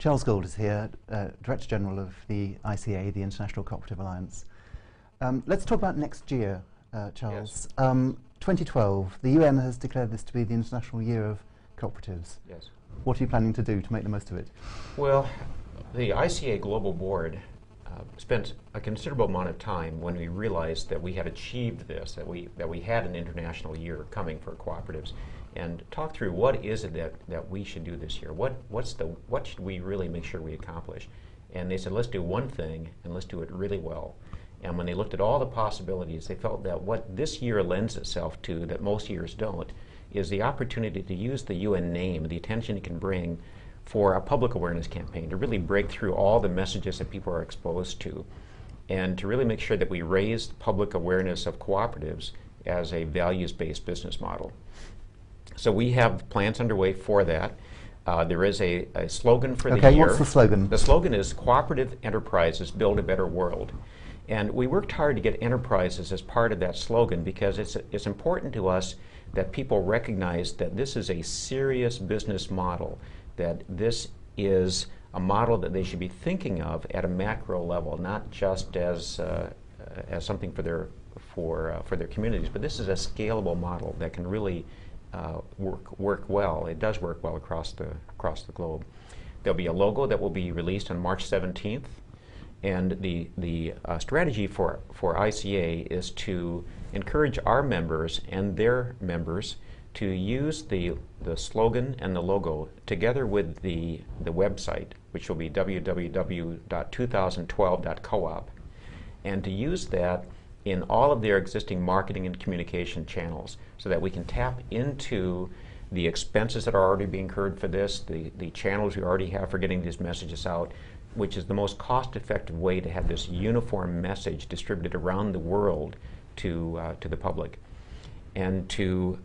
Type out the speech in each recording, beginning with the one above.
Charles Gould is here, Director General of the ICA, the International Co-operative Alliance. Let's talk about next year, Charles. Yes. 2012, the UN has declared this to be the International Year of Cooperatives. Yes. What are you planning to do to make the most of it? Well, the ICA Global Board spent a considerable amount of time when we realized that we had achieved this, that we had an international year coming for cooperatives, and talk through what is it that we should do this year. What should we really make sure we accomplish? And they said, let's do one thing and let's do it really well. And when they looked at all the possibilities, they felt that what this year lends itself to that most years don't is the opportunity to use the UN name, the attention it can bring for a public awareness campaign, to really break through all the messages that people are exposed to, and to really make sure that we raise public awareness of cooperatives as a values-based business model. So we have plans underway for that. There is a slogan for the year. Okay, what's the slogan? The slogan is Cooperative Enterprises Build a Better World. And we worked hard to get enterprises as part of that slogan because it's important to us that people recognize that this is a serious business model, that this is a model that they should be thinking of at a macro level, not just as something for their communities, but this is a scalable model that can really work well. It does work well across the globe. There'll be a logo that will be released on March 17th, and the strategy for ICA is to encourage our members and their members to use the slogan and the logo together with the website, which will be www.2012.coop, and to use that in all of their existing marketing and communication channels so that we can tap into the expenses that are already being incurred for this, the channels we already have for getting these messages out, which is the most cost-effective way to have this uniform message distributed around the world to the public. And to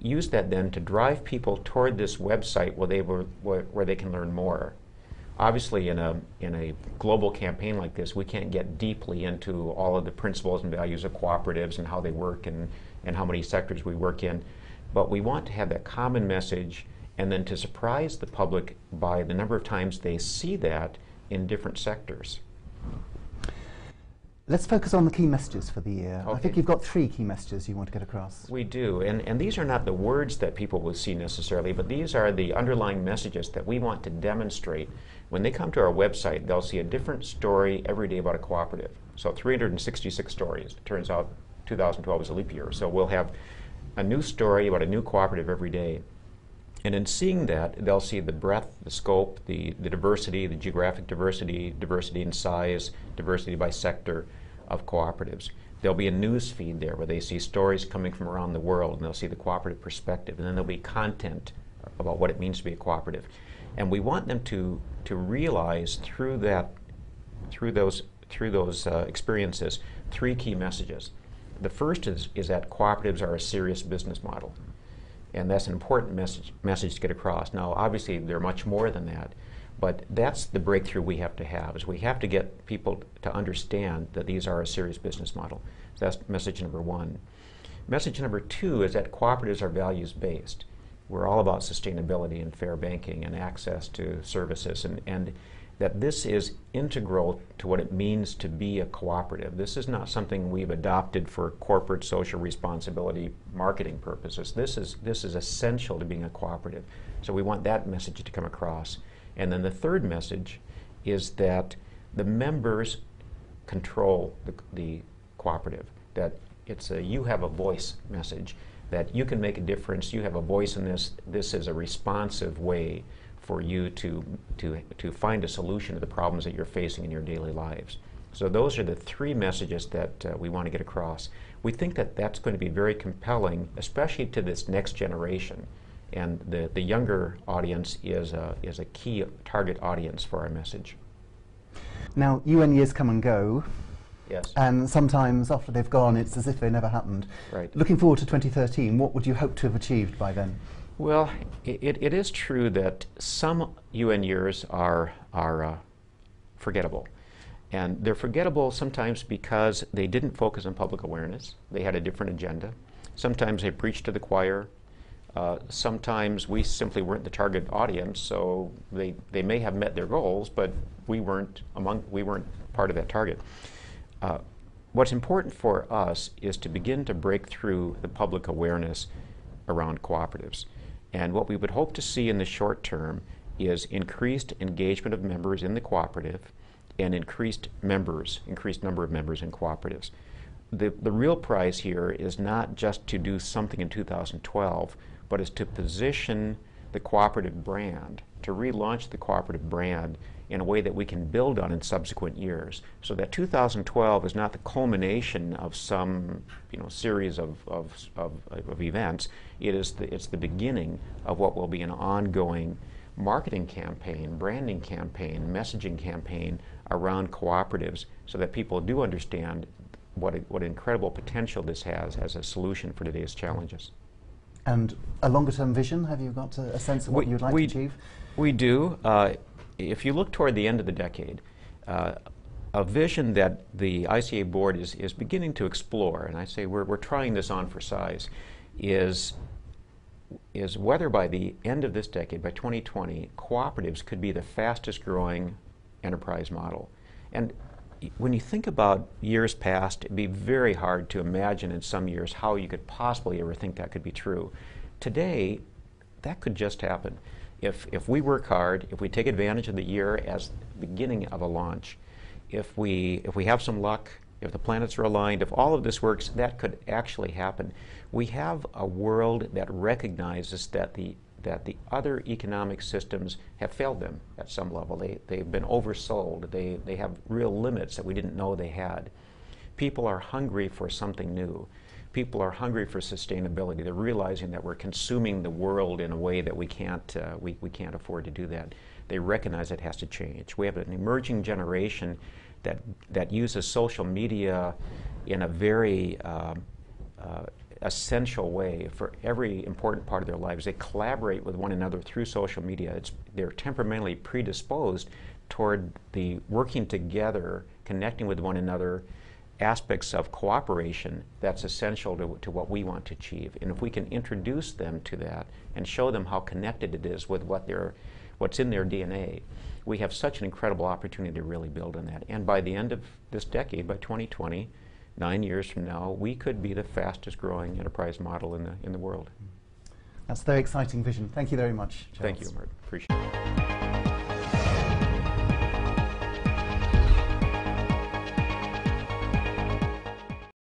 use that then to drive people toward this website where they can learn more. Obviously, in a global campaign like this, we can't get deeply into all of the principles and values of cooperatives and how they work and how many sectors we work in. But we want to have that common message and then to surprise the public by the number of times they see that in different sectors. Let's focus on the key messages for the year. Okay. I think you've got 3 key messages you want to get across. We do, and these are not the words that people will see necessarily, but these are the underlying messages that we want to demonstrate. When they come to our website, they'll see a different story every day about a cooperative. So 366 stories. It turns out 2012 is a leap year, so we'll have a new story about a new cooperative every day. And in seeing that, they'll see the breadth, the scope, the diversity, the geographic diversity, diversity in size, diversity by sector of cooperatives. There'll be a news feed there where they see stories coming from around the world, and they'll see the cooperative perspective. And then there'll be content about what it means to be a cooperative. And we want them to realize through those experiences 3 key messages. The first is that cooperatives are a serious business model. And that's an important message to get across. Now, obviously, they're much more than that, but that's the breakthrough we have to have, is we have to get people to understand that these are a serious business model. So that's message number 1. Message number 2 is that cooperatives are values-based. We're all about sustainability and fair banking and access to services, and that this is integral to what it means to be a cooperative. This is not something we've adopted for corporate social responsibility marketing purposes. This is essential to being a cooperative. So we want that message to come across. And then the third message is that the members control the cooperative, that it's a you have a voice message, that you can make a difference, you have a voice in this. This is a responsive way for you to find a solution to the problems that you're facing in your daily lives. So those are the 3 messages that we want to get across. We think that that's going to be very compelling, especially to this next generation. And the younger audience is a key target audience for our message. Now, UN years come and go. Yes. And sometimes after they've gone, it's as if they never happened. Right. Looking forward to 2013, what would you hope to have achieved by then? Well, it is true that some UN years are forgettable. And they're forgettable sometimes because they didn't focus on public awareness. They had a different agenda. Sometimes they preached to the choir. Sometimes we simply weren't the target audience, so they may have met their goals, but we weren't part of that target. What's important for us is to begin to break through the public awareness around cooperatives. And what we would hope to see in the short term is increased engagement of members in the cooperative and increased number of members in cooperatives. The real prize here is not just to do something in 2012, but is to position the cooperative brand, to relaunch the cooperative brand in a way that we can build on in subsequent years, so that 2012 is not the culmination of some series of events. It's the beginning of what will be an ongoing marketing campaign, branding campaign, messaging campaign around cooperatives, so that people do understand what incredible potential this has as a solution for today's challenges. And a longer-term vision? Have you got a sense of what you'd like to achieve? We do. If you look toward the end of the decade, a vision that the ICA board is beginning to explore, and I say we're trying this on for size, is whether by the end of this decade, by 2020, cooperatives could be the fastest growing enterprise model. And when you think about years past, it'd be very hard to imagine in some years how you could possibly ever think that could be true. Today, that could just happen. If we work hard, if we take advantage of the year as the beginning of a launch, if we have some luck, if the planets are aligned, if all of this works, that could actually happen. We have a world that recognizes that the other economic systems have failed them at some level. They've been oversold. They have real limits that we didn't know they had. People are hungry for something new. People are hungry for sustainability. They're realizing that we're consuming the world in a way that we can't afford to do that. They recognize it has to change. We have an emerging generation that uses social media in a very essential way for every important part of their lives. They collaborate with one another through social media. They're temperamentally predisposed toward the working together, connecting with one another, aspects of cooperation that's essential to what we want to achieve. And if we can introduce them to that and show them how connected it is with what's in their DNA, we have such an incredible opportunity to really build on that. And by the end of this decade, by 2020, 9 years from now, we could be the fastest growing enterprise model in the world. That's a very exciting vision. Thank you very much, Charles. Thank you, Mark. Appreciate it.